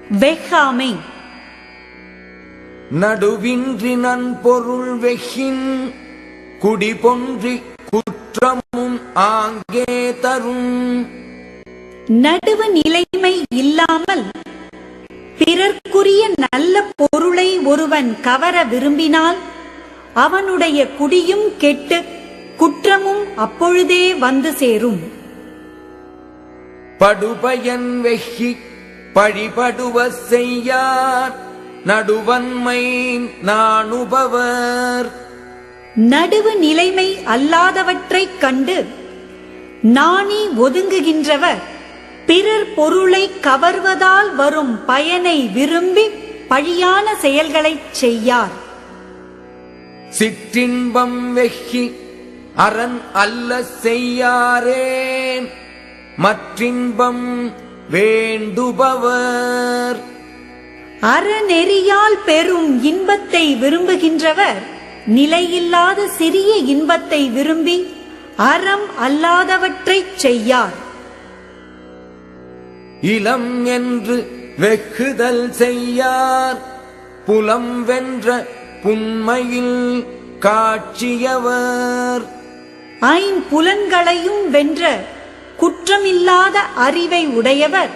வெஃகாமை. நடுவின்றி நன்பொருள் வெகின் குடிபொன்றி குற்றமும் ஆங்கே தரும். நடுவு நிலைமை இல்லாமல் பிறர்க்குரிய நல்ல பொருளை ஒருவன் கவர விரும்பினால் அவனுடைய குடியும் கெட்டு குற்றமும் அப்பொழுதே வந்து சேரும். படுபயன் வெகி பழிபடுவ செய்யார் நடுவன்மை நாணுபவர். நடுவு நிலைமை அல்லாதவற்றைக் கண்டு நாணி ஒதுங்குகின்றவர் பிறர் பொருளை கவர்வதால் வரும் பயனை விரும்பி பழியான செயல்களைச் செய்யார். சிற்றின்பம் வெகி அரண் அல்ல செய்யாரே மற்றின்பம் வேண்டுபவர். அறநெறியால் பெறும் இன்பத்தை விரும்புகின்றவர் நிலையில்லாத சிறிய இன்பத்தை விரும்பி அறம் அல்லாதவற்றைச் செய்யார். இளம் என்று வெகுதல் செய்யார் புலம் வென்ற புன்மையில் காட்சியவர். ஐம்புலன்களையும் வென்ற குற்றமில்லாத அறிவை உடையவர்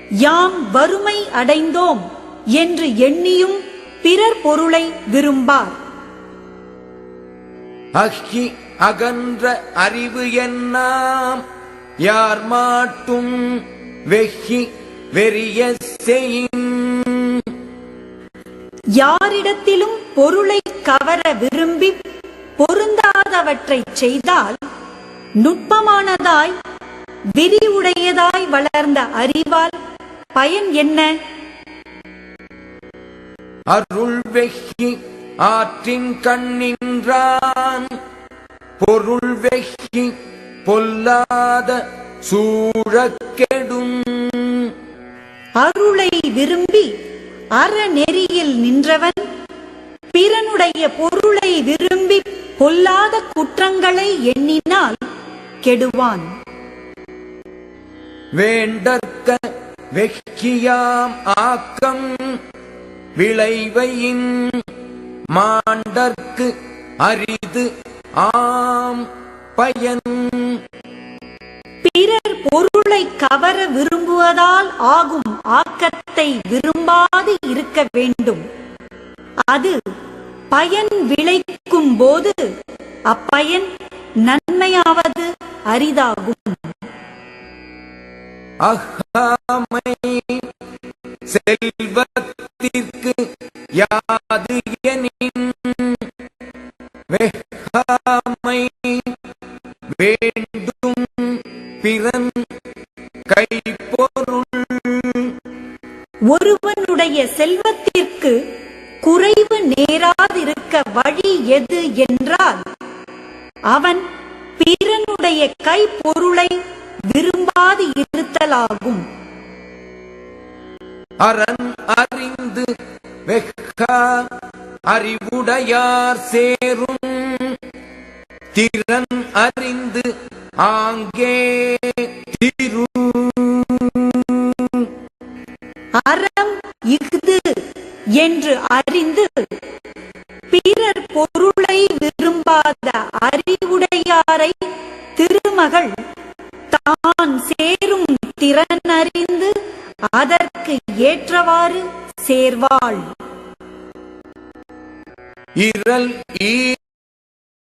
யாம் வறுமை அடைந்தோம் என்று எண்ணியும் பிறர் பொருளை விரும்பார். அகி அகன்ற அறிவு என்னாம் யார் மாட்டும் வெகி வெறிய செயின். யாரிடத்திலும் பொருளை கவர விரும்பி பொருந்தாதவற்றைச் செய்தால் நுட்பமானதாய் விரிவுடையதாய் வளர்ந்த அறிவால் பயன் என்ன? அருள் வெகி ஆற்றின் கண்ணின்றான் பொருள் வெகி பொல்லாத சூழக்கெடும். அருளை விரும்பி அறநெறியில் நின்றவன் பிறனுடைய பொருளை விரும்பி பொல்லாத குற்றங்களை எண்ணினால் கெடுவான். வேண்டற்க வெக்கியாம் ஆக்கம் விளைவையின் மாண்டற்கு அரிது ஆம் பயன். பிறர் பொருளை கவர விரும்புவதால் ஆகும் ஆக்கத்தை விரும்பாது இருக்க வேண்டும். அது பயன் விளைக்கும் போது அப்பயன் நன்மையாவது அரிதாகும். அஹாமை செல்வத்திற்கு யாது எனின் வெஹாமை வேண்டும் பிறன் கைப்பொருள். ஒருவனுடைய செல்வத்திற்கு குறைவு நேராதிருக்க வழி எது என்றால் அவன் பிறனுடைய கைப்பொருளை விரும்பாது இருத்தலாகும். அரண் அறிந்து வெஹா அறிவுடையார் சேரும் திறன் அறிந்து ஆங்கே திரு. அறம் இஃது என்று அறிந்து பிறர் பொருளை விரும்பாத அறிவுடையாரை திருமகள் தான் சேரும் திறன் அறிந்து அதற்கு ஏற்றவாறு சேர்வாள். இரல் ஈர்